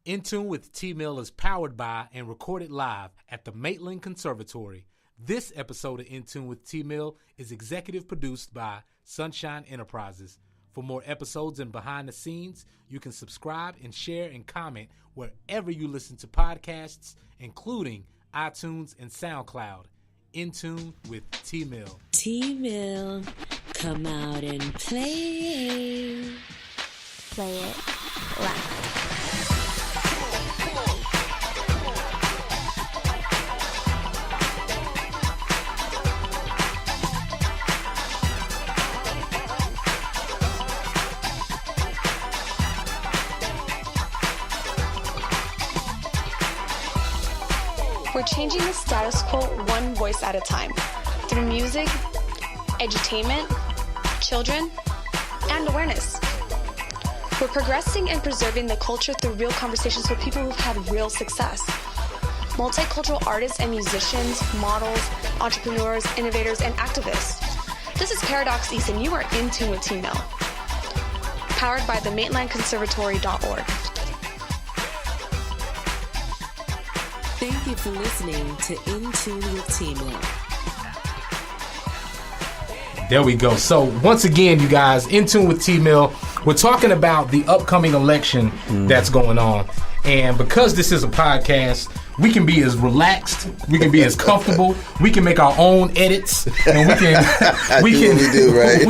In Tune with T-Mill is powered by and recorded live at the Maitland Conservatory. This episode of In Tune with T-Mill is executive produced by Sunshine Enterprises. For more episodes and behind the scenes, you can subscribe and share and comment wherever you listen to podcasts, including iTunes and SoundCloud. In Tune with T-Mill. T-Mill, come out and play. Play it loud. We're changing the status quo one voice at a time through music, edutainment, children, and awareness. We're progressing and preserving the culture through real conversations with people who've had real success. Multicultural artists and musicians, models, entrepreneurs, innovators, and activists. This is Paradox East, and you are in tune with T-Mill. Powered by the MaitlandConservatory.org. Thank you for listening to In Tune with T-Mill. There we go. So once again, you guys, In Tune with T-Mill, we're talking about the upcoming election that's going on. And because this is a podcast, we can be as relaxed, we can be as comfortable, we can make our own edits, and we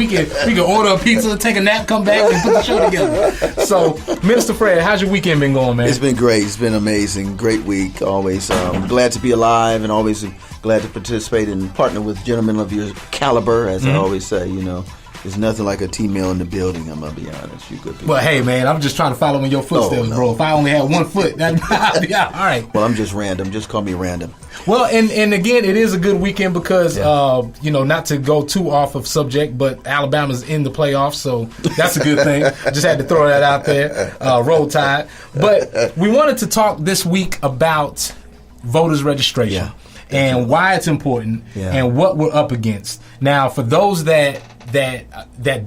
can order a pizza, take a nap, come back, and put the show together. So, Minister Fred, how's your weekend been going, man? It's been great. It's been amazing. Great week. Always glad to be alive, and always glad to participate and partner with gentlemen of your caliber, as I always say. You know, there's nothing like a T-Mill in the building. I'm gonna be honest. You good people. Well, hey, man, I'm just trying to follow in your footsteps, bro. If I only had 1 foot, that'd be all right. Well, I'm just random. Just call me random. Well, and again, it is a good weekend because, not to go too off of subject, but Alabama's in the playoffs, so that's a good thing. I just had to throw that out there. Roll Tide. But we wanted to talk this week about voters registration. Yeah. And why it's important and what we're up against. Now, for those that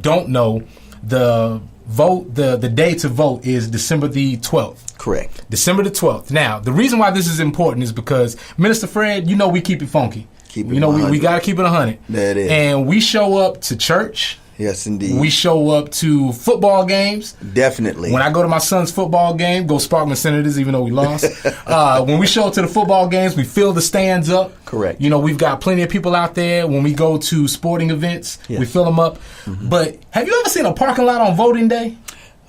don't know, the day to vote is December the 12th. Correct. December the 12th. Now, the reason why this is important is because, Minister Fred, we keep it funky. Keep it we got to keep it 100. That is. And we show up to church. Yes, indeed. We show up to football games. Definitely. When I go to my son's football game, go Sparkman Senators, even though we lost. When we show up to the football games, we fill the stands up. Correct. We've got plenty of people out there. When we go to sporting events, we fill them up. Mm-hmm. But have you ever seen a parking lot on voting day?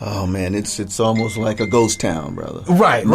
Oh, man, it's almost like a ghost town, brother. Right.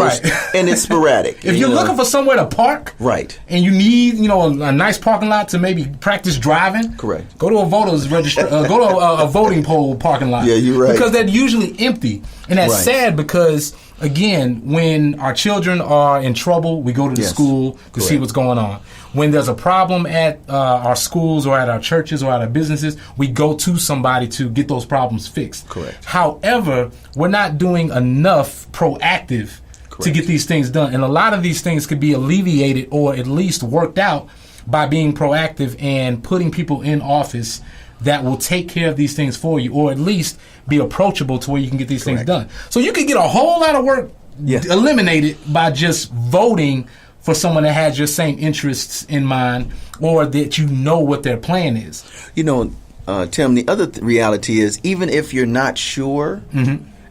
And it's sporadic. If you're looking for somewhere to park, right, and you need, a nice parking lot to maybe practice driving, correct, go to a go to a voting poll parking lot. Yeah, you're right. Because they're usually empty, and that's sad because, again, when our children are in trouble, we go to the school to see what's going on. When there's a problem at our schools or at our churches or at our businesses, we go to somebody to get those problems fixed. Correct. However, we're not doing enough proactive to get these things done. And a lot of these things could be alleviated or at least worked out by being proactive and putting people in office that will take care of these things for you, or at least be approachable to where you can get these things done. So you can get a whole lot of work eliminated by just voting for someone that has your same interests in mind, or that what their plan is. Tim, the other reality is, even if you're not sure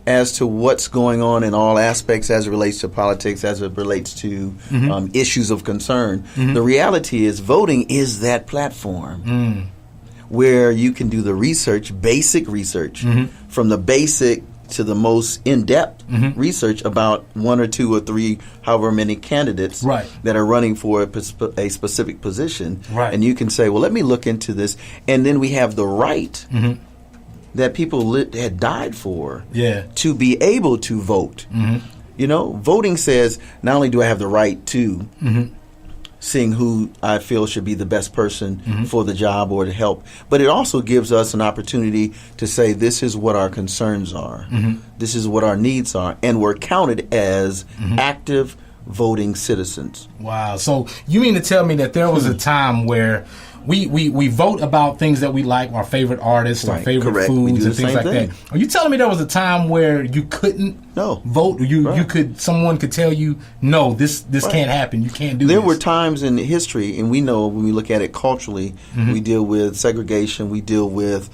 as to what's going on in all aspects as it relates to politics, as it relates to issues of concern, the reality is voting is that platform where you can do the research, basic research, from the basic to the most in-depth research about one or two or three, however many candidates that are running for a specific position. Right. And you can say, well, let me look into this. And then we have the right that people had died for to be able to vote. Voting says not only do I have the right to seeing who I feel should be the best person for the job or to help. But it also gives us an opportunity to say this is what our concerns are. This is what our needs are. And we're counted as active voting citizens. Wow. So you mean to tell me that there was a time where we vote about things that we like, our favorite artists, our favorite Correct. We foods, do and the things same like thing. that. Are you telling me there was a time where you couldn't vote? Someone could tell you, no, this can't happen. You can't do this. There were times in history, and we know when we look at it culturally, we deal with segregation, we deal with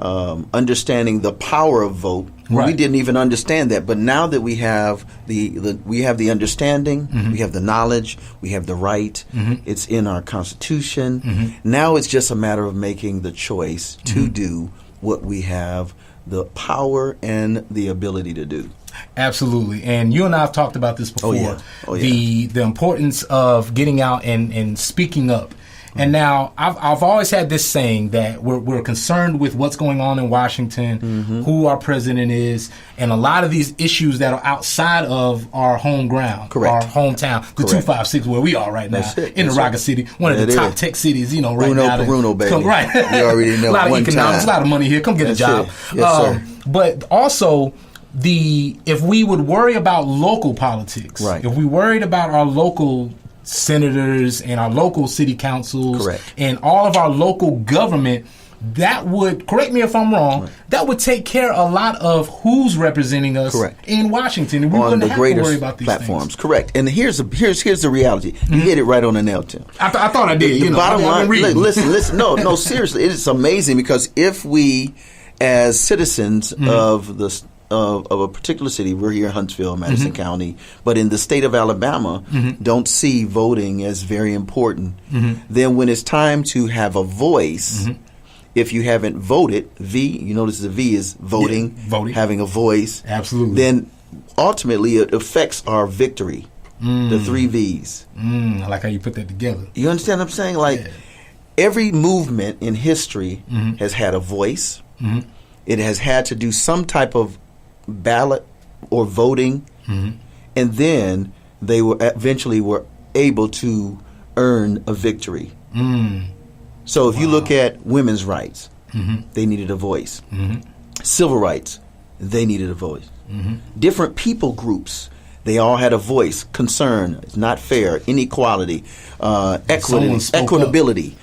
understanding the power of vote. Right. We didn't even understand that, but now that we have the understanding, we have the knowledge, we have the right. It's in our Constitution. Now it's just a matter of making the choice to do what we have the power and the ability to do. Absolutely. And you and I have talked about this before. Oh, yeah. The importance of getting out and speaking up. And now I've always had this saying that we're concerned with what's going on in Washington, who our president is, and a lot of these issues that are outside of our home ground, our hometown, the 256 where we are right now in Nebraska City, one of the top tech cities, right now. Bruno, baby. Right. You already know. A lot of one economics, time. a lot of money here. Come get a job. Yes, sir. But also, if we would worry about local politics, if we worried about our local senators and our local city councils and all of our local government, that would, correct me if I'm wrong, that would take care of a lot of who's representing us in Washington. And we wouldn't have to worry about these platforms. things. Correct. And here's the reality. You hit it right on the nail, Tim. I thought I did. The bottom line, listen. No, seriously, it's amazing because if we, as citizens of the of a particular city, we're here in Huntsville, Madison County, but in the state of Alabama, don't see voting as very important, then when it's time to have a voice, if you haven't voted, you notice the V is voting, having a voice, then ultimately it affects our victory, the 3 Vs. I like how you put that together. You understand what I'm saying? Like, every movement in history has had a voice. It has had to do some type of ballot or voting, and then they eventually were able to earn a victory. So if you look at women's rights, they needed a voice. Civil rights, they needed a voice. Different people groups, they all had a voice. Concern, it's not fair, inequality, equitability,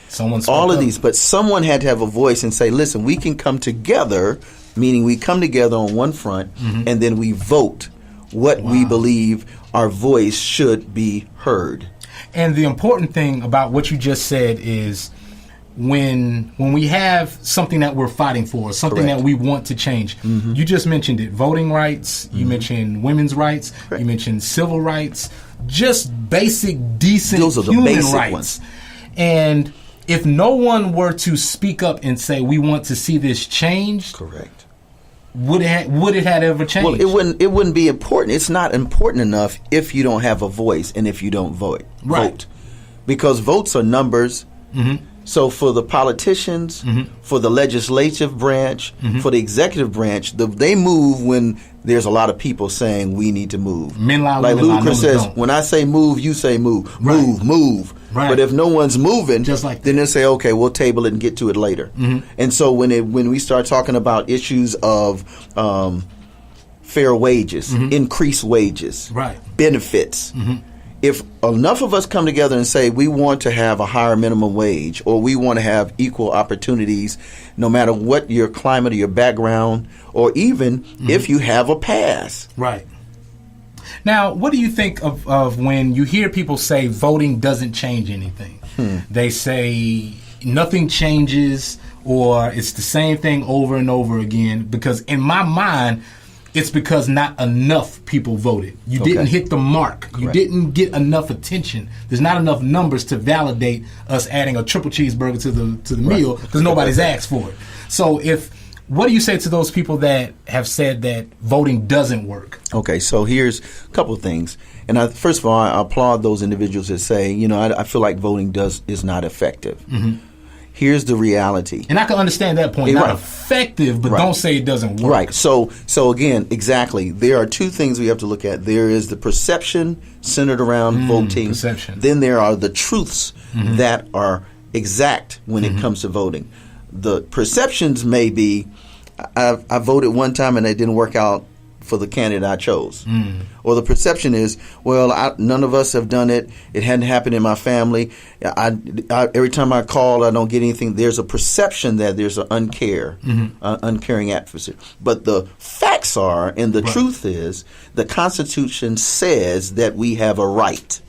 all of these. But someone had to have a voice and say, listen, we can come together, meaning we come together on one front, and then we vote what we believe our voice should be heard. And the important thing about what you just said is when we have something that we're fighting for, something that we want to change, you just mentioned it, voting rights, you mentioned women's rights, you mentioned civil rights, just basic, decent human rights. Ones. And if no one were to speak up and say, we want to see this changed, would it have ever changed? Well, it wouldn't be important. It's not important enough if you don't have a voice and if you don't vote. Because votes are numbers. So for the politicians, for the legislative branch, for the executive branch, they move when there's a lot of people saying we need to move. Men lie, like Ludacris says, don't. when I say move, you say move. Move. But if no one's moving, then they say, okay, we'll table it and get to it later. And so when we start talking about issues of fair wages, increased wages, benefits, if enough of us come together and say we want to have a higher minimum wage or we want to have equal opportunities no matter what your climate or your background or even if you have a pass. Now, what do you think of when you hear people say voting doesn't change anything? They say nothing changes or it's the same thing over and over again, because in my mind, it's because not enough people voted. You didn't hit the mark. You didn't get enough attention. There's not enough numbers to validate us adding a triple cheeseburger to the meal because nobody's asked for it. So what do you say to those people that have said that voting doesn't work? Okay, so here's a couple of things. And first of all, I applaud those individuals that say, I feel like voting is not effective. Here's the reality. And I can understand that point. Not effective, but don't say it doesn't work. So again, exactly. There are two things we have to look at. There is the perception centered around voting. Then there are the truths that are exact when it comes to voting. The perceptions may be, I voted one time and it didn't work out for the candidate I chose. Or the perception is, well, none of us have done it. It hadn't happened in my family. Every time I call, I don't get anything. There's a perception that there's an uncaring atmosphere. But the facts are, and the truth is, the Constitution says that we have a right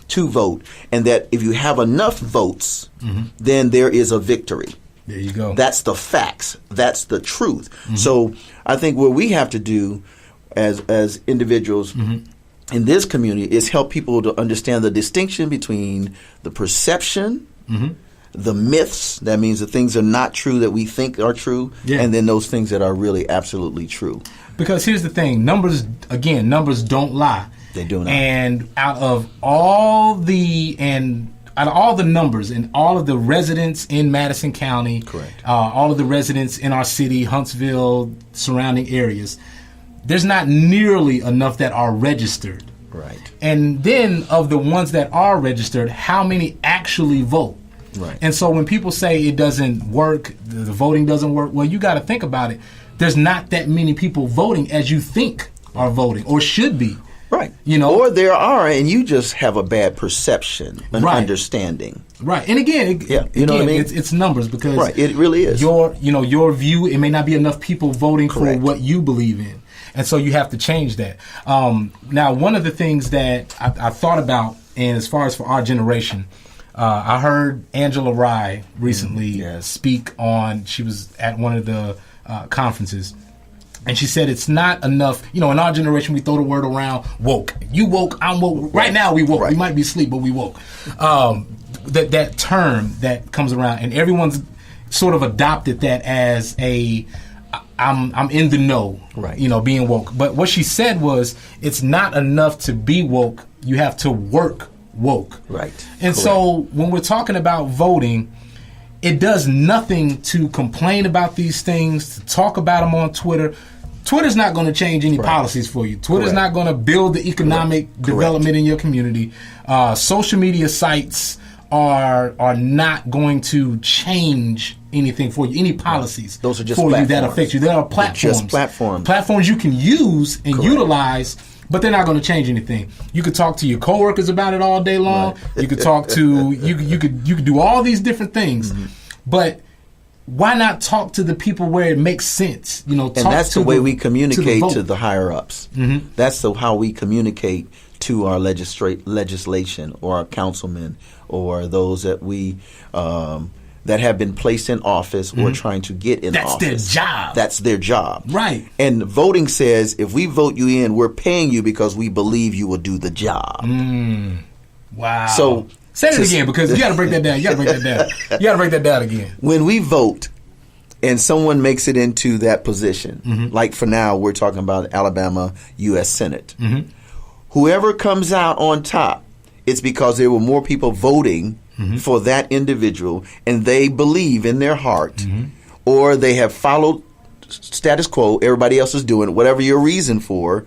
to vote, and that if you have enough votes, then there is a victory. There you go. That's the facts. That's the truth. So I think what we have to do as individuals in this community is help people to understand the distinction between the perception, the myths, that means the things are not true that we think are true, and then those things that are really absolutely true. Because here's the thing, numbers don't lie. They do not. And out of all the numbers and all of the residents in Madison County, all of the residents in our city, Huntsville, surrounding areas, there's not nearly enough that are registered. Right. And then of the ones that are registered, how many actually vote? Right. And so when people say it doesn't work, the voting doesn't work, well, you got to think about it. There's not that many people voting as you think are voting or should be. Right. You know, or there are, and you just have a bad perception, an understanding. Right. And again, you know what I mean? It's numbers because it really is. Your view, it may not be enough people voting for what you believe in. And so you have to change that. Now, one of the things that I thought about, and as far as for our generation, I heard Angela Rye recently speak on, she was at one of the conferences, and she said it's not enough, in our generation we throw the word around, woke. You woke, I'm woke. Right now we woke. We might be asleep, but we woke. That term that comes around, and everyone's sort of adopted that as I'm in the know, being woke. But what she said was, it's not enough to be woke. You have to work woke. Right. And so when we're talking about voting, it does nothing to complain about these things, to talk about them on Twitter. Twitter's not going to change any policies for you. Twitter's not going to build the economic development in your community. Social media sites are not going to change anything for you, any policies Those are just for platforms. you that affect you. There are platforms. They're just platforms. Platforms you can use and utilize, but they're not going to change anything. You could talk to your coworkers about it all day long. You could talk to you could do all these different things, but why not talk to the people where it makes sense? And that's the way we communicate to the higher ups. That's how we communicate to our legislation or our councilmen or those that we that have been placed in office or trying to get in office. That's their job. That's their job. Right. And voting says if we vote you in, we're paying you because we believe you will do the job. Wow. So say it again, because you got to break that down. You got to break that down again. When we vote and someone makes it into that position, like for now we're talking about Alabama U.S. Senate, whoever comes out on top, it's because there were more people voting for that individual, and they believe in their heart, or they have followed status quo, everybody else is doing it, whatever your reason for,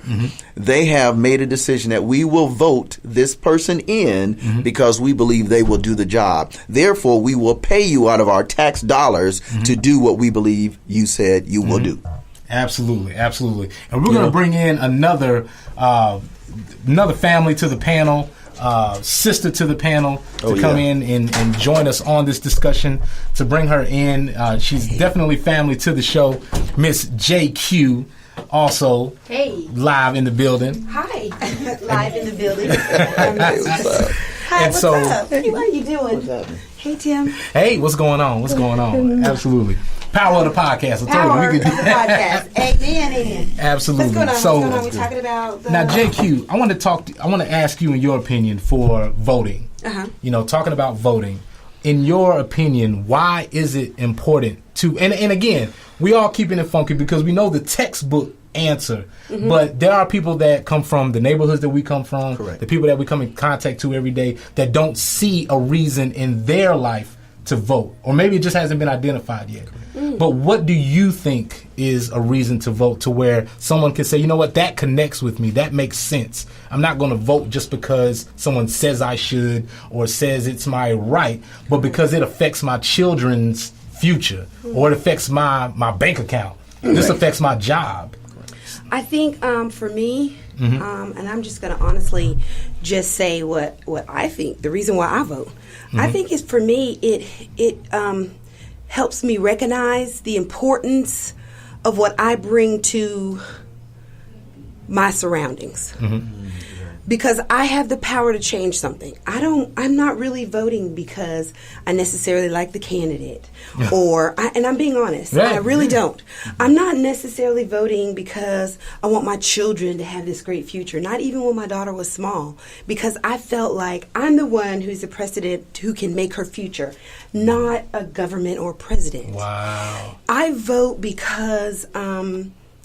they have made a decision that we will vote this person in because we believe they will do the job. Therefore, we will pay you out of our tax dollars to do what we believe you said you will do. Absolutely. And we're going to bring in another family to the panel, sister to the panel, to come in and join us on this discussion. To bring her in, she's definitely family to the show, Miss JQ, also live in the building. Hi, live in the building. Hi, what's up? Hey, how you doing? What's up? Hey, Tim. Hey, what's going on? Absolutely. Power of the podcast. Power of the podcast. Amen. Absolutely. What's going on? We're talking about now, JQ. I want to ask you in your opinion for voting. Talking about voting. In your opinion, why is it important to? And again, we all keeping it funky because we know the textbook answer, but there are people that come from the neighborhoods that we come from, the people that we come in contact to every day that don't see a reason in their life to vote, or maybe it just hasn't been identified yet. But what do you think is a reason to vote to where someone can say, you know what, that connects with me, that makes sense. I'm not going to vote just because someone says I should or says it's my right, but because it affects my children's future or it affects my bank account. This affects my job. I think for me, and I'm just going to honestly just say what I think. The reason why I vote, I think is for me, it helps me recognize the importance of what I bring to my surroundings. Because I have the power to change something. I'm not really voting because I necessarily like the candidate and I'm being honest, I really don't. I'm not necessarily voting because I want my children to have this great future, not even when my daughter was small, because I felt like I'm the one who's the president who can make her future, not a government or president. Wow. I vote because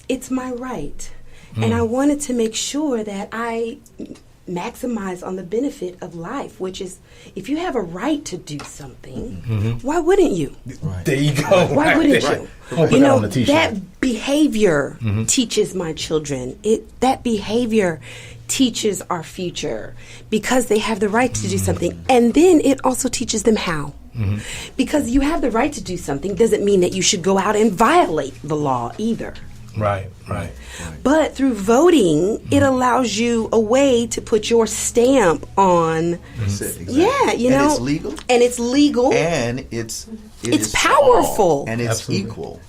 it's my right. And I wanted to make sure that I maximize on the benefit of life, which is if you have a right to do something, why wouldn't you? There you go. Why wouldn't you? Right. You know, that behavior teaches my children. That behavior teaches our future because they have the right to do something. And then it also teaches them how. Because you have the right to do something doesn't mean that you should go out and violate the law either. Right. But through voting, it allows you a way to put your stamp on. That's it, exactly. Yeah, you know. And it's legal. And it's legal. And it's powerful. And it's Absolutely. equal.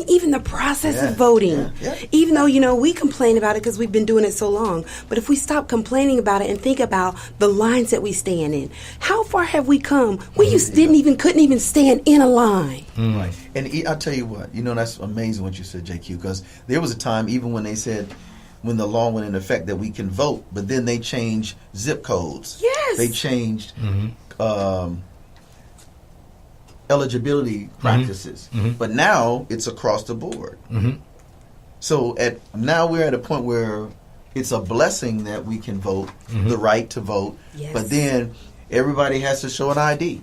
Even the process of voting, even though, you know, we complain about it because we've been doing it so long, but if we stop complaining about it and think about the lines that we stand in, how far have we come? We couldn't even stand in a line. Right. And I'll tell you what, you know, that's amazing what you said, JQ, because there was a time even when they said, when the law went into effect, that we can vote, but then they changed zip codes. Yes. They changed eligibility practices. But now it's across the board. So now we're at a point where it's a blessing that we can vote, the right to vote, but then everybody has to show an ID.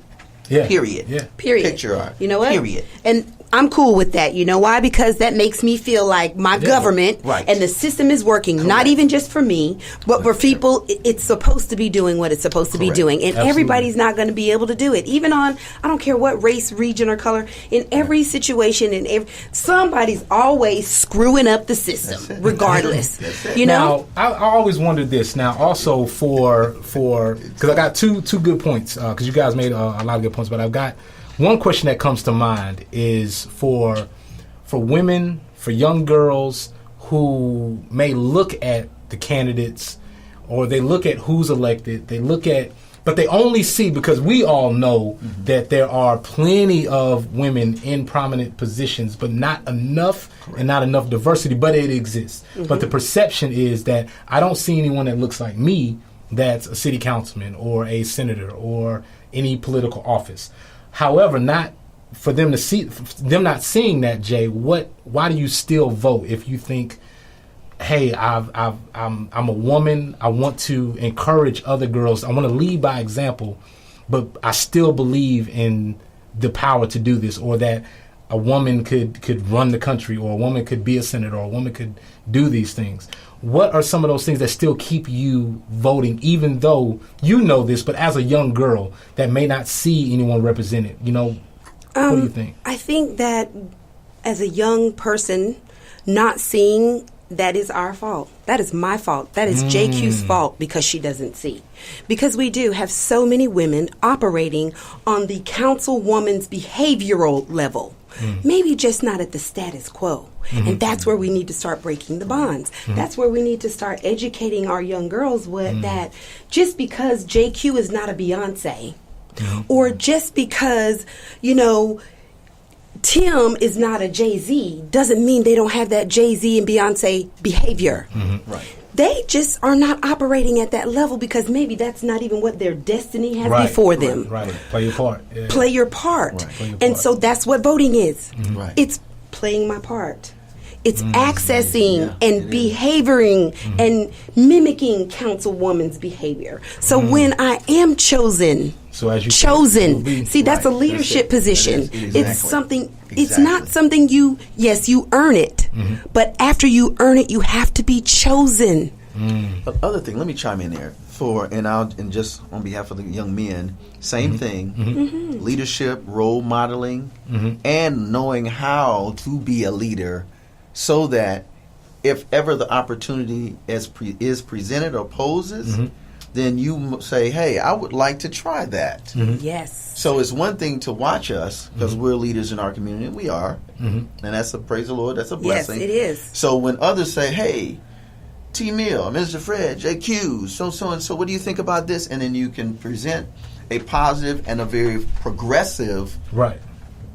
Yeah. Period. Yeah. Period. Picture art. You know what? Period. And I'm cool with that. You know why? Because that makes me feel like my government and the system is working, not even just for me, but for people. It's supposed to be doing what it's supposed to be doing. And everybody's not going to be able to do it. Even on, I don't care what race, region, or color, in every situation, somebody's always screwing up the system, regardless. You know? Now, I always wondered this. Now, also for because I got two good points, because you guys made a lot of good points, but I've got one question that comes to mind is for women, for young girls who may look at the candidates or they look at who's elected, but they only see, because we all know that there are plenty of women in prominent positions, but not enough and not enough diversity, but it exists. But the perception is that I don't see anyone that looks like me that's a city councilman or a senator or any political office. However, not for them to see them not seeing that, Jay. Why do you still vote if you think, hey, I'm a woman. I want to encourage other girls. I want to lead by example, but I still believe in the power to do this, or that a woman could run the country, or a woman could be a senator, or a woman could do these things. What are some of those things that still keep you voting, even though you know this, but as a young girl that may not see anyone represented? You know, what do you think? I think that as a young person, not seeing, that is our fault. That is my fault. That is JQ's fault, because she doesn't see. Because we do have so many women operating on the councilwoman's behavioral level. Maybe just not at the status quo. And that's where we need to start breaking the bonds. That's where we need to start educating our young girls that just because JQ is not a Beyonce, or just because, you know, Tim is not a Jay-Z, doesn't mean they don't have that Jay-Z and Beyonce behavior. Right. They just are not operating at that level because maybe that's not even what their destiny has before them. Right. Play your part. Yeah. Play your part. Right. Play your And part. so that's what voting is. Right. It's playing my part. It's accessing and behavioring and mimicking councilwoman's behavior. So when I am chosen, So as you chosen, see, that's a leadership position. It's something. It's not something you earn it, but after you earn it, you have to be chosen. The other thing, let me chime in there and just on behalf of the young men, same thing, leadership, role modeling, and knowing how to be a leader, so that if ever the opportunity is presented or poses, then you say, hey, I would like to try that. Yes. So it's one thing to watch us, because we're leaders in our community, and we are. And that's a, praise the Lord, that's a blessing. Yes, it is. So when others say, hey, T. Mill, Mr. Fred, JQ, so what do you think about this? And then you can present a positive and a very progressive. Right.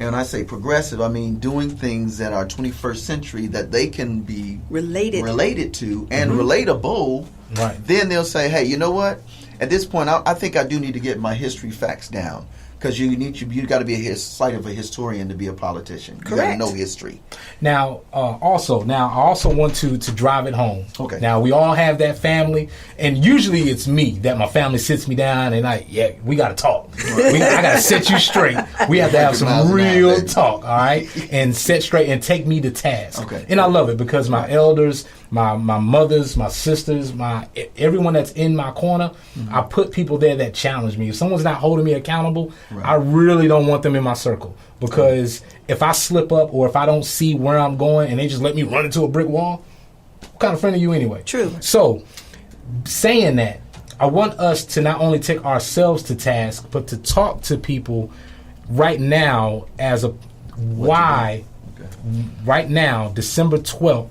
And when I say progressive, I mean doing things that are 21st century that they can be related to and relatable. Right. Then they'll say, hey, you know what? At this point, I think I do need to get my history facts down. Because you got to be a slight of a historian to be a politician. You got to Correct. know history. Now, I also want to drive it home. Okay. Now, we all have that family, and usually it's me that my family sits me down and we got to talk. I got to set you straight. We have to have some real talk, all right, and set straight and take me to task. Okay. And I love it because my elders, my mothers, my sisters, everyone that's in my corner, I put people there that challenge me. If someone's not holding me accountable, I really don't want them in my circle, because if I slip up or if I don't see where I'm going and they just let me run into a brick wall, what kind of friend are you anyway? True. So, saying that, I want us to not only take ourselves to task, but to talk to people right now right now, December 12th,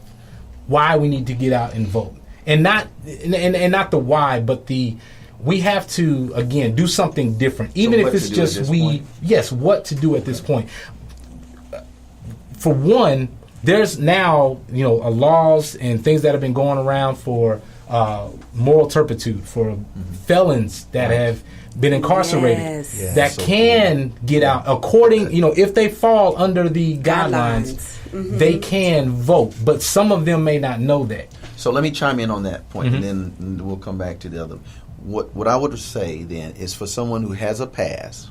why we need to get out and vote. And not the why, but we have to, again, do something different. Even if it's just what to do at this point. For one, there's now, laws and things that have been going around for moral turpitude, for felons that have been incarcerated, that can get out according, if they fall under the guidelines, they can vote. But some of them may not know that. So let me chime in on that point, and then we'll come back to the other. What I would say then is, for someone who has a past,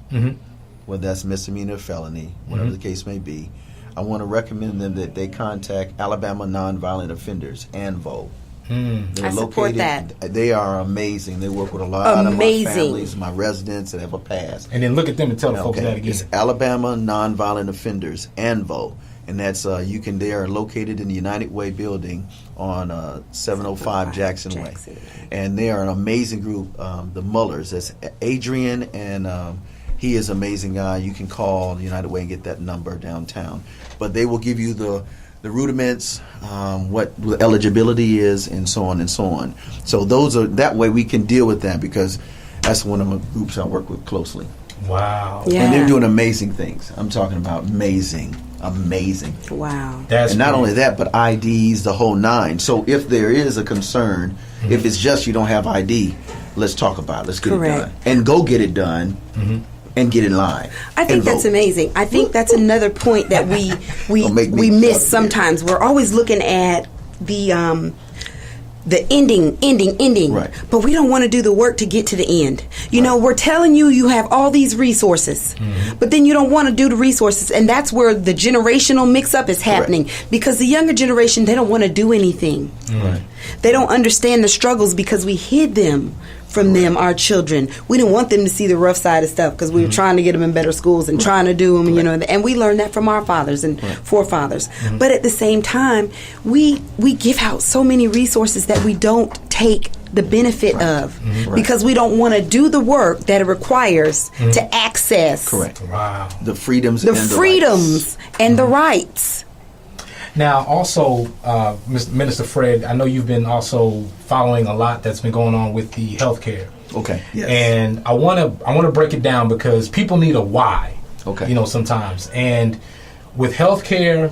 whether that's misdemeanor or felony, whatever the case may be, I want to recommend them that they contact Alabama Nonviolent Offenders, ANVO. I support that. They are amazing. They work with a lot of my families, my residents that have a past. And then look at them and tell the folks that again. It's Alabama Nonviolent Offenders, ANVO. And that's they are located in the United Way building on 705 Jackson Way. And they are an amazing group. The Mullers, that's Adrian, and he is an amazing guy. You can call the United Way and get that number downtown. But they will give you the rudiments, what the eligibility is, and so on and so on. So that way we can deal with that, because that's one of the groups I work with closely. Wow. Yeah. And they're doing amazing things. I'm talking about amazing. Wow. And not only that, but IDs, the whole nine. So if there is a concern, if it's just you don't have ID, let's talk about it. Let's get it done. And go get it done. And get in line. I think that's amazing. I think that's another point that we miss sometimes. We're always looking at the ending. Right. But we don't want to do the work to get to the end. We're telling you have all these resources, but then you don't want to do the resources. And that's where the generational mix-up is happening. Because the younger generation, they don't want to do anything. Right. They don't understand the struggles because we hid them from them, our children. We didn't want them to see the rough side of stuff because we were trying to get them in better schools and trying to do them, and we learned that from our fathers and forefathers. But at the same time, we give out so many resources that we don't take the benefit of because we don't want to do the work that it requires to access the freedoms and the rights. Now, also, Minister Fred, I know you've been also following a lot that's been going on with the healthcare. Okay. Yes. And I want to break it down because people need a why. Okay. Sometimes. And with healthcare,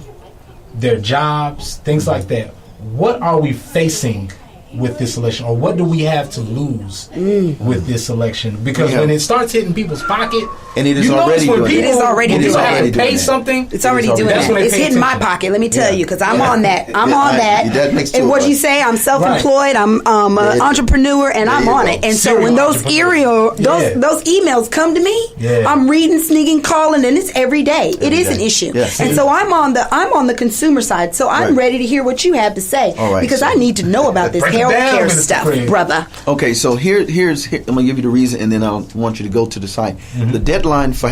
their jobs, things like that. What are we facing with this election, or what do we have to lose with this election? Because when it starts hitting people's pocket, and it is already doing it. It is already doing have to pay something. It's already doing that. It's hitting my pocket. Let me tell you, because I'm on that. I'm on that. And what you say, I'm self-employed. I'm an entrepreneur, and I'm on it. And so when those emails come to me, I'm reading, sneaking, calling, and it's every day. It is an issue. And so I'm on the consumer side. So I'm ready to hear what you have to say because I need to know about this healthcare stuff, brother. Okay, so here's I'm gonna give you the reason, and then I want you to go to the site. The deadline for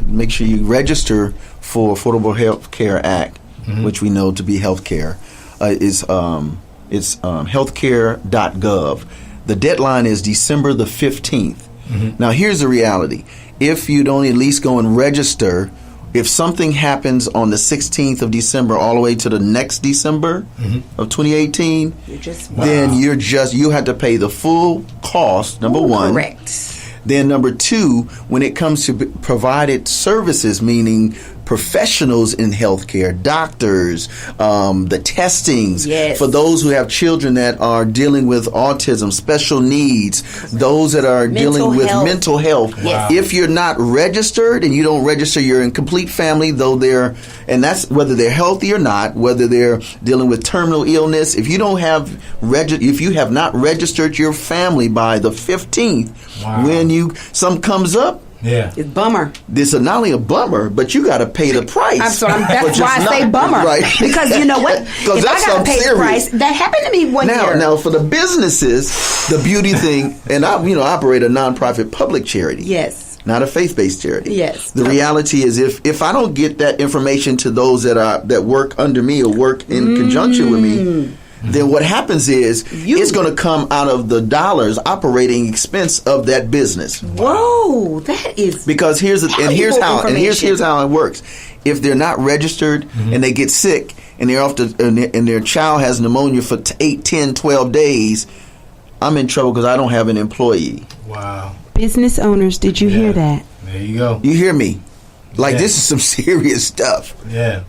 make sure you register for Affordable Health Care Act, which we know to be health care, It's healthcare.gov. The deadline is December the 15th. Now, here's the reality. If you don't at least go and register, if something happens on the 16th of December all the way to the next December of 2018, then you have to pay the full cost, number one. Correct. Then number two, when it comes to provided services, meaning professionals in healthcare, doctors, the testings, for those who have children that are dealing with autism, special needs, those that are dealing with mental health. If you're not registered and you don't register your incomplete family, and that's whether they're healthy or not, whether they're dealing with terminal illness, if you have not registered your family by the 15th, when something comes up, it's a bummer. This is not only a bummer, but you got to pay the price. That's why I say bummer. Right. Because you know what? If I got to pay the price, that happened to me one year. Now, for the businesses, the beauty thing, and I operate a nonprofit public charity. Yes. Not a faith-based charity. Yes. The reality is, if I don't get that information to those that work under me or work in conjunction with me, then what happens is it's going to come out of the dollars operating expense of that business. Whoa, that is because here's how it works. If they're not registered and they get sick and they're and their child has pneumonia for 8, 10, 12 days, I'm in trouble because I don't have an employee. Wow. Business owners, did you hear that? There you go. You hear me? This is some serious stuff. Yeah.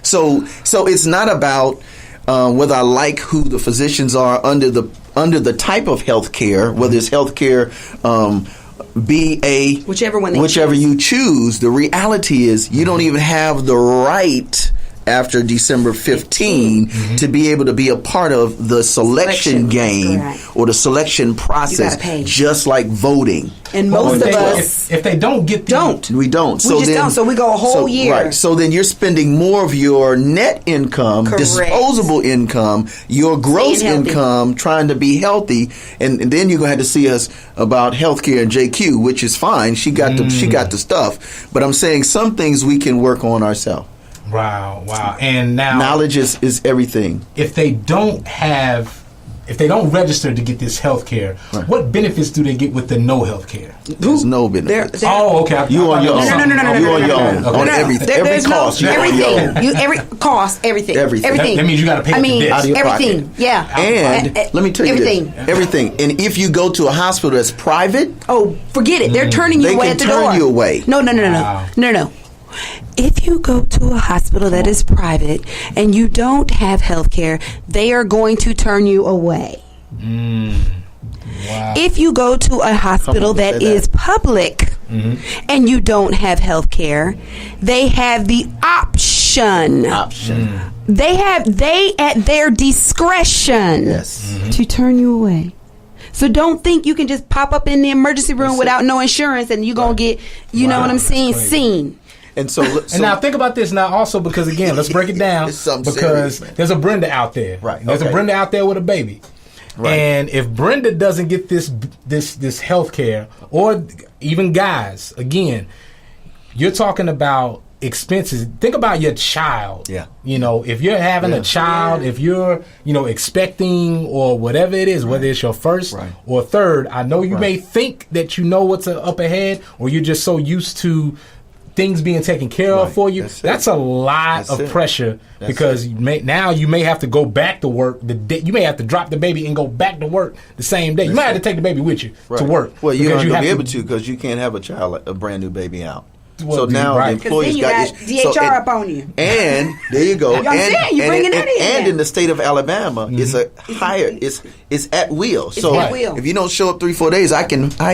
So it's not about whether I like who the physicians are under the type of health care, whether it's health care, BA, whichever you choose. The reality is you don't even have the right after December 15 to be able to be a part of the selection game or the selection process, just like voting. And most of us, if they don't get we don't. So we don't. So we go a whole year. Right. So then you're spending more of your net income, disposable income, your gross income, trying to be healthy, and then you're gonna have to see us about healthcare and JQ, which is fine. She got the stuff, but I'm saying some things we can work on ourselves. Wow. And now knowledge is everything. If they don't register to get this health care, what benefits do they get with the no health care? There's no benefits. Okay. You on your own. No. You on your own. On everything. Every cost. Everything. That means you got to pay the debt. Everything. Yeah. And let me tell you everything. And if you go to a hospital that's private, forget it. They're turning you away at the door. They can turn you away. No. If you go to a hospital that is private and you don't have health care, they are going to turn you away. Wow. If you go to a hospital that is public and you don't have health care, they have the option. They at their discretion to turn you away. So don't think you can just pop up in the emergency room without no insurance and you're going to get, you know what I'm saying, seen. And and now think about this now also, because again, let's break it down, because there's a Brenda out there. Right. There's a Brenda out there with a baby. Right. And if Brenda doesn't get this health care, or even guys, again, you're talking about expenses. Think about your child. Yeah. If you're having a child, if you're, expecting or whatever it is, whether it's your first or third, I know you may think that you know what's up ahead, or you're just so used to things being taken care of for you. That's a lot of pressure, because you may have to go back to work. You may have to drop the baby and go back to work the same day. You might have to take the baby with you to work. Well, you're not going to be able to, because you can't have a brand new baby out. So now the employees got DHR up on you. And there you go. And in the state of Alabama, it's a higher. It's at will. If you don't show up 3-4 days, I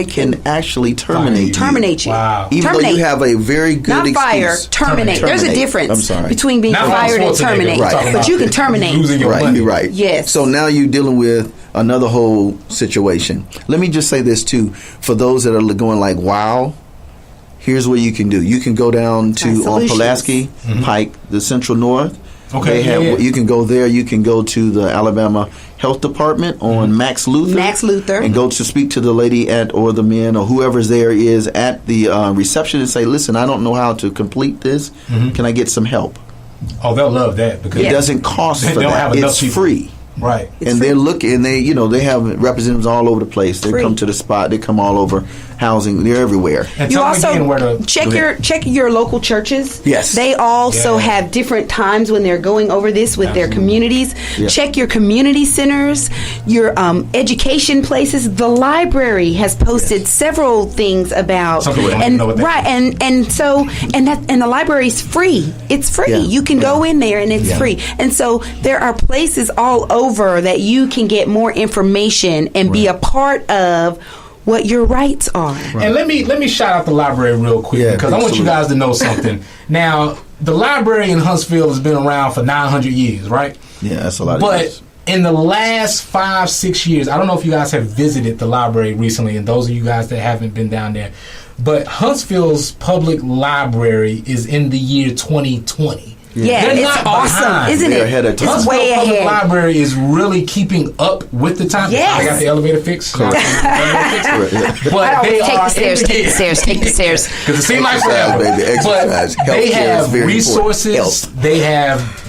can actually terminate you. Wow. Even though you have a very good not excuse. Fire, terminate. There's a difference between being not fired and terminate. But you can terminate. Losing your money. Right. Yes. So now you're dealing with another whole situation. Let me just say this too, for those that are going like, wow. Here's what you can do. You can go down to on Pulaski Pike, the Central North. Okay. You can go there. You can go to the Alabama Health Department on Max Luther. And go to speak to the lady or the men or whoever's there is at the reception and say, listen, I don't know how to complete this. Can I get some help? Oh, they'll love that because It doesn't cost They for don't that. have enough It's people. free. right. And they're looking, and they have representatives all over the place. They Free. come to the spot. They come all over housing. They're everywhere. And You tell them again where also to check your local churches. Yes. They also Yeah. have different times when they're going over this with their communities. Yeah. Check your community centers, your education places. The library has posted several things about Some people don't even know what that right is. and the library's free. It's free. Yeah. You can go in there and it's Yeah. free. And so there are places all over that you can get more information and be a part of what your rights are. And let me shout out the library real quick Yeah, because I want you absolutely. guys to know something. Now, the library in Huntsville has been around for 900 years, right? Yeah, that's a lot of But years. in the last 5-6 years, I don't know if you guys have visited the library recently, and those of you guys that haven't been down there, but Huntsville's public library is in the year 2020. Yeah, They're it's not awesome, behind. isn't They're it? ahead of It's time. Huntsville way Public ahead. Library is really keeping up with the time. Yes. I got the elevator fixed. Correct. But I they always take are the stairs, take the stairs, take the stairs. because it seems like Exercise, forever. baby, exercise. But they Healthcare is have very resources. important.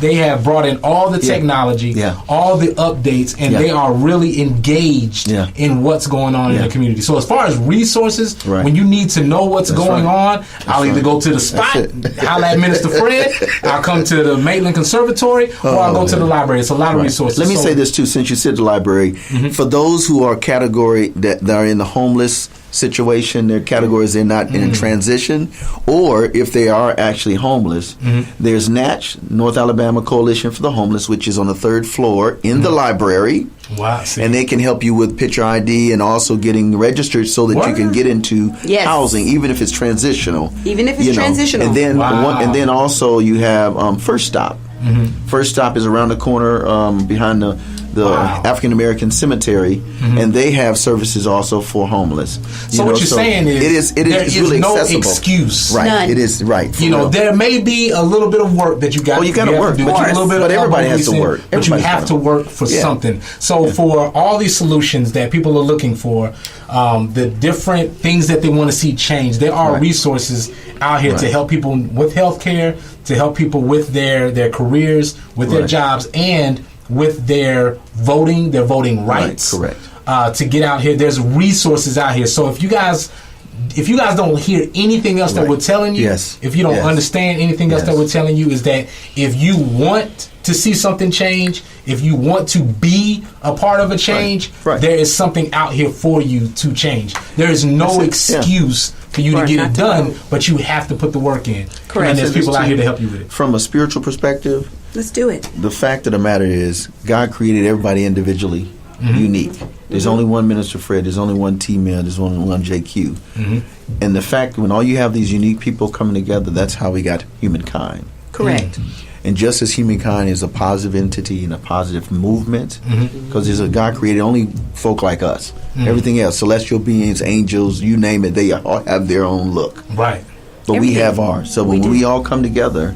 They have brought in all the technology, Yeah. all the updates, and Yeah. they are really engaged Yeah. in what's going on in Yeah. the community. So as far as resources, Right. when you need to know what's That's going right. on, I'll either right. go to the spot, That's it. holler at Minister Fred, I'll come to the Maitland Conservatory, or I'll go to the man. library. It's a lot of Right. resources. Let me So- say this too, since you said the library, for those who are category that are in the homeless situation, their categories they're not in transition, or if they are actually homeless, there's NATCH, North Alabama Coalition for the Homeless, which is on the 3rd floor in the library. Wow, see. And they can help you with picture ID and also getting registered so that you can Word. get into Yes. housing, even if it's transitional. Even if it's you know. transitional. And then Wow. and then also you have First Stop. First Stop is around the corner behind the Wow. African American Cemetery, and they have services also for homeless. So what you're saying is it there is is really no accessible. excuse. Right? None. It is right. for You know, real. there may be a little bit of work that you got. Oh, you gotta have work, do. but A little bit but of everybody elbow has to greasing, work. But you Everybody's have gotta to work. work for Yeah. something. So for all these solutions that people are looking for, the different things that they want to see change, there are Right. resources out here to Right. help people with healthcare, to help people with their careers, with their Right. jobs, and with their voting rights. correct. To get out here, there's resources out here. So if you guys don't hear anything else that Right. we're telling you, Yes. if you don't Yes. understand anything else that Yes. we're telling you, is that if you want to see something change, if you want to be a part of a change, Right. there is something out here for you to change. There is no That's it. Yeah. excuse for you to Right, get not it to done, go. but you have to put the work in. Correct. And there's This people out too. here to help you with it. From a spiritual perspective, Let's do it. the fact of the matter is, God created everybody individually, unique. There's only one Minister Fred. There's only one T-Mill. There's only one JQ. And the fact when all you have these unique people coming together, that's how we got humankind. Correct. And just as humankind is a positive entity and a positive movement, because there's a God created only folk like us. Everything else, celestial beings, angels, you name it, they all have their own look. Right. But Everything. we have ours. So when we all come together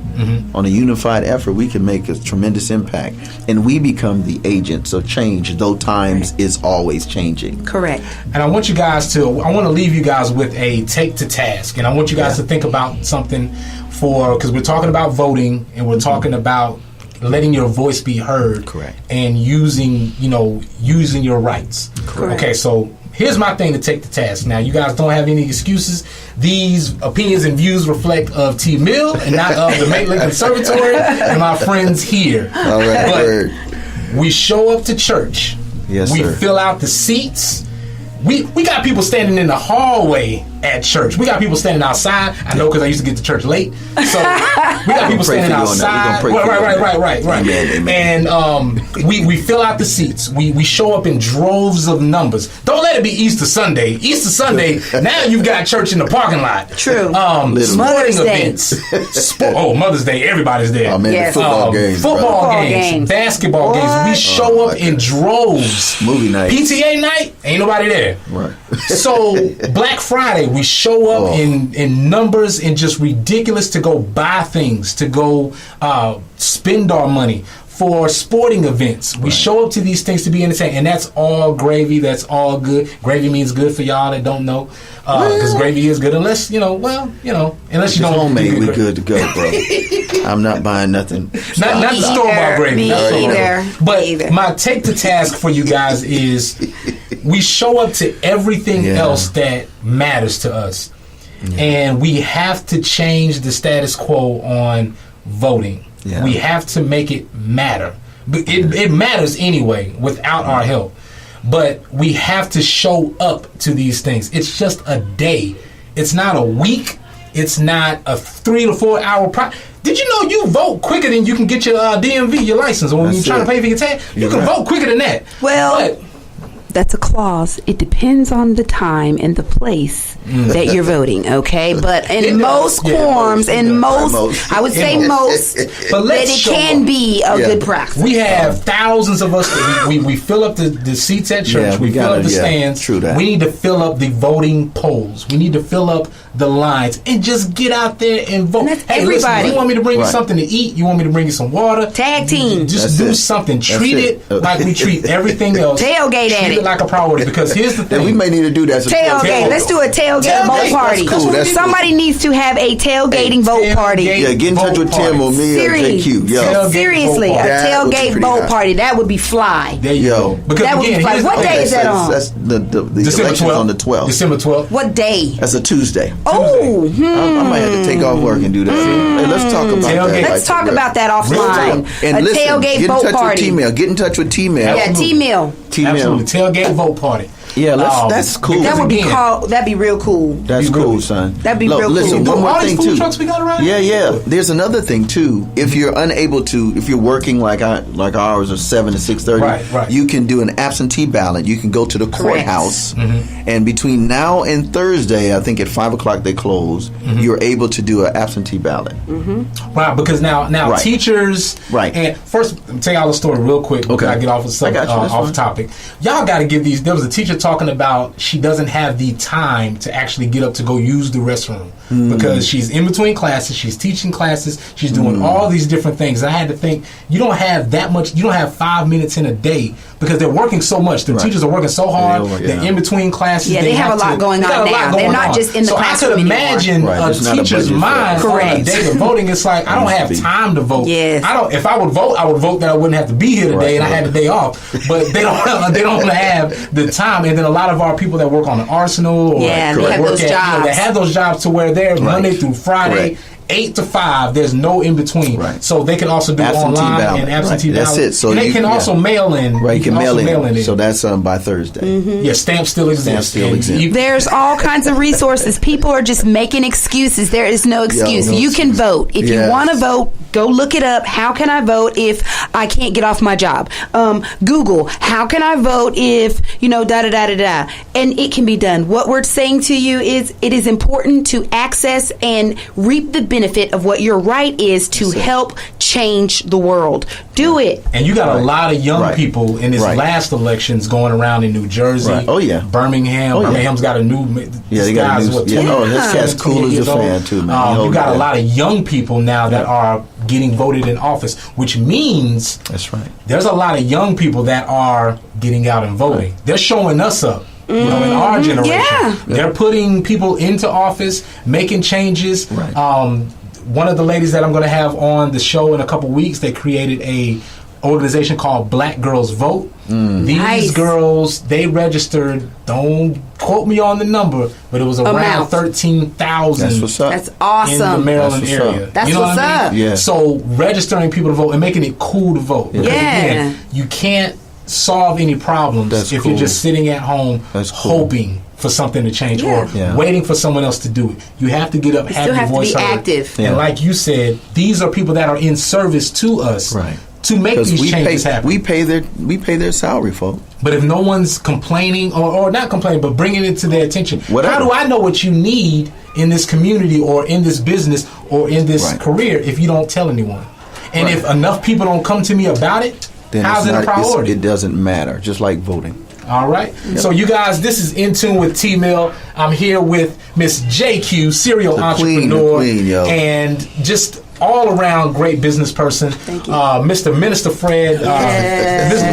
on a unified effort, we can make a tremendous impact. And we become the agents of change, though times is always changing. Correct. And I want to leave you guys with a take to task. And I want you guys to think about something because we're talking about voting and we're talking about letting your voice be heard. Correct. And using your rights. Correct. Okay, so here's my thing to take to task. Now, you guys don't have any excuses. These opinions and views reflect of T. Mill and not of the Maitland Conservatory and my friends here. All right, But word. we show up to church. Yes, we sir. fill out the seats. We got people standing in the hallway at church. We got people standing outside. I know because I used to get to church late. So we got people pray standing for you on that. outside. We're gonna pray for you on that. Right. Amen, amen. And we fill out the seats. We show up in droves of numbers. Don't let it be Easter Sunday. Easter Sunday, now you've got church in the parking lot. True. Literally. Sporting Mother's Day. events. Mother's Day, everybody's there. Oh, man, Yes. the football games. bro. Football Football games, games. basketball games. We What? show Oh, up my in goodness. droves. Movie night. PTA night, ain't nobody there. Right. So Black Friday, we show up in numbers and just ridiculous to go buy things, to go spend our money for sporting events. We show up to these things to be entertained, and that's all gravy. That's all good. Gravy means good for y'all that don't know, because gravy is good unless unless you It's don't homemade. do We gra- good to go, bro. I'm not buying nothing. Not the store-bought gravy. Me either. But my take to task for you guys is we show up to everything else that matters to us. Yeah. And we have to change the status quo on voting. Yeah. We have to make it matter. It matters anyway without our help. But we have to show up to these things. It's just a day. It's not a week. It's not a 3 to 4 hour Did you know you vote quicker than you can get your DMV, your license, or when you're trying to pay for your tax? You can vote quicker than that. Well, that's a clause. It depends on the time and the place that you're voting, okay? But in most quorums, I would say most, but it can be a good practice. We have thousands of us. We fill up the seats at church. Yeah, we fill up the stands. True that. We need to fill up the voting polls. We need to fill up the lines and just get out there and vote. And that's hey, everybody. Listen, you want me to bring you something to eat? You want me to bring you some water? Tag team. Just do something. Treat it like we treat everything else. Tailgate at it. Like a priority, because here's the thing. We may need to do that. Tailgate. Let's do a tailgate vote party. That's Somebody needs to have a tailgating vote party. Yeah, get in touch with Tim or me or JQ. Yo. Seriously, a tailgate vote party. That would be fly. There you go. Because that would be fly. What day is that on? That's the election's on the 12th. December 12th. What day? That's a Tuesday. Oh, I might have to take off work and do that. Hey, let's talk about that. Let's talk about that offline. And a listen, tailgate vote party. Get in touch with T-Mail. Yeah, T-Mail. Absolutely. Tailgate vote party. Yeah, that's cool. That would be that'd be real cool. That's cool, son. That'd be real cool. Listen, one more thing too. Trucks we got around? Yeah. There's another thing too. If you're unable to, if you're working like ours are 7 to 6:30, right. You can do an absentee ballot. You can go to the courthouse, and between now and Thursday, I think at 5:00 they close. You're able to do an absentee ballot. Wow, because now teachers. Right. And first, tell y'all a story real quick before I get off of topic. Y'all got to give these. There was a teacher talking about she doesn't have the time to actually get up to go use the restroom because she's in between classes, she's teaching classes, she's doing all these different things. And I had to think, you don't have that much, you don't have 5 minutes in a day because they're working so much. The teachers are working so hard, they're in between classes. Yeah, they have a lot going on now. They're not just in the classroom anymore. So I could imagine a teacher's mind on a day of voting. It's like, I don't have time to vote. Yes. If I would vote that I wouldn't have to be here today and I had the day off. But they don't have the time. And then a lot of our people that work on the Arsenal or they have those jobs. They have those jobs to where they're Monday through Friday. 8 to 5, there's no in between. Right. So they can also do absentee online ballot. And absentee ballot. That's it. So and they can also mail in. Right, you can mail in. So that's by Thursday. Yeah, stamps still exist. There's all kinds of resources. People are just making excuses. There is no excuse. You can vote. If you want to vote, go look it up. How can I vote if I can't get off my job? Google, how can I vote if, da-da-da-da-da. And it can be done. What we're saying to you is it is important to access and reap the benefit of what your right is to help change the world. Do it. And you got a lot of young people in this last elections going around in New Jersey. Right. Oh, yeah. Birmingham. Birmingham's got a new... they got a new... this cat's cool as a fan, too, man. You got a lot of young people now that are getting voted in office, which means... That's right. There's a lot of young people that are getting out and voting. They're showing us up. In our generation, they're putting people into office, making changes. Right. One of the ladies that I'm going to have on the show in a couple weeks, they created a organization called Black Girls Vote. These girls, they registered, don't quote me on the number, but it was around 13,000. That's what's up. That's awesome. In the Maryland area. That's what's up. Yeah. So registering people to vote and making it cool to vote. Because again, you can't solve any problems if you're just sitting at home hoping for something to change or waiting for someone else to do it. You have to get up, have your voice heard. Active. And like you said, these are people that are in service to us to make these changes happen. We pay their salary, folks. But if no one's complaining or not complaining, but bringing it to their attention, how do I know what you need in this community or in this business or in this career if you don't tell anyone? And if enough people don't come to me about it, then how's it a priority? It doesn't matter, just like voting. All right. Yep. So you guys, this is In Tune with T-Mill. I'm here with Miss JQ, serial entrepreneur, and just all-around great business person. Thank you. Mr. Minister Fred,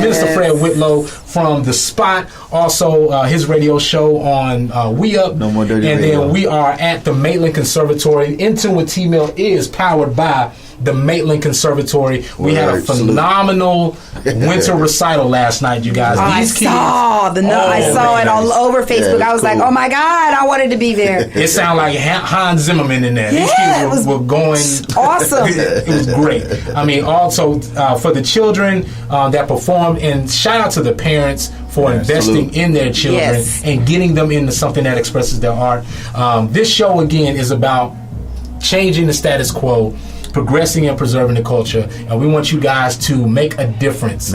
Minister Fred Whitlow from The Spot. Also, his radio show on We Up. No More Dirty And Radio. then we are at the Maitland Conservatory. In Tune with T-Mill is powered by the Maitland Conservatory. We had a phenomenal winter recital last night, you guys. I saw it all over Facebook. I was like, oh my God, I wanted to be there. It sounded like Hans Zimmerman in there. Yeah, These kids were going awesome. It was great. I mean, also for the children that performed, and shout out to the parents for investing in their children and getting them into something that expresses their art. This show, again, is about changing the status quo, progressing and preserving the culture, and we want you guys to make a difference.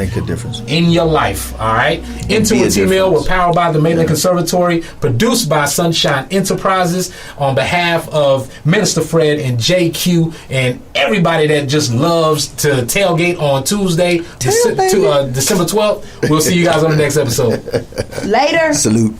In your life, all right? Into a T-Mail, we're powered by the Maitland Conservatory, produced by Sunshine Enterprises. On behalf of Minister Fred and JQ and everybody that just loves to tailgate on Tuesday, December 12th, we'll see you guys on the next episode. Later. Salute.